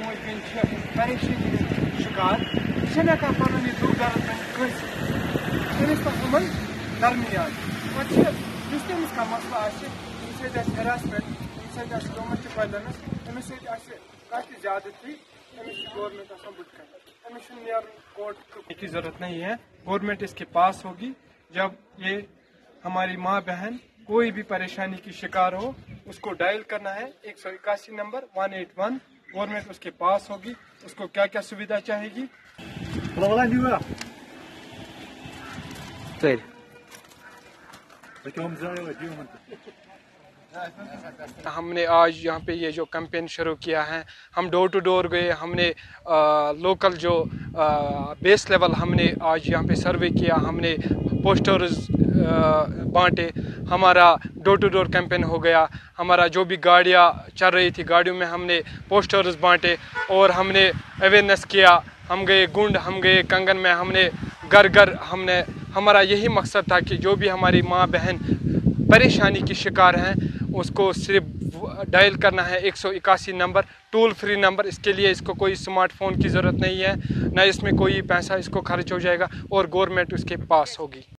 موج بین پریشانی شکار یہ پن یہ دکھ درد کنس تمس پہ ہمن درمیان پہ تمس کھانا مسئلہ آمہ ہراسمنٹ ام سی گورمنٹ وائلنس امس سی زیادتی گورمنٹ بت امس کورٹ کی ضرورت نہیں ہے. گورنمنٹ اس کے پاس ہوگی. جب یہ ہماری ماں بہن کوئی بھی پریشانی کی شکار ہو اس کو ڈائل کرنا ہے 181 نمبر 181. گورنمنٹ اس کے پاس ہوگی. اس کو کیا کیا سویدھا چاہے گی. ہم نے آج یہاں پہ یہ جو کیمپین شروع کیا ہے ہم ڈور ٹو ڈور گئے. ہم نے لوکل جو بیس لیول ہم نے آج یہاں پہ سروے کیا. ہم نے پوسٹرز بانٹے. ہمارا ڈور ٹو ڈور کیمپین ہو گیا. ہمارا جو بھی گاڑیاں چل رہی تھی گاڑیوں میں ہم نے پوسٹرز بانٹے اور ہم نے اویئرنیس کیا. ہم گئے گنڈ, ہم گئے کنگن میں, ہم نے گھر گھر ہمارا یہی مقصد تھا کہ جو بھی ہماری ماں بہن پریشانی کی شکار ہیں اس کو صرف ڈائل کرنا ہے 181 نمبر, ٹول فری نمبر. اس کے لیے اس کو کوئی اسمارٹ فون کی ضرورت نہیں ہے, نہ اس میں کوئی پیسہ اس کو خرچ ہو جائے گا اور گورنمنٹ اس کے پاس ہوگی.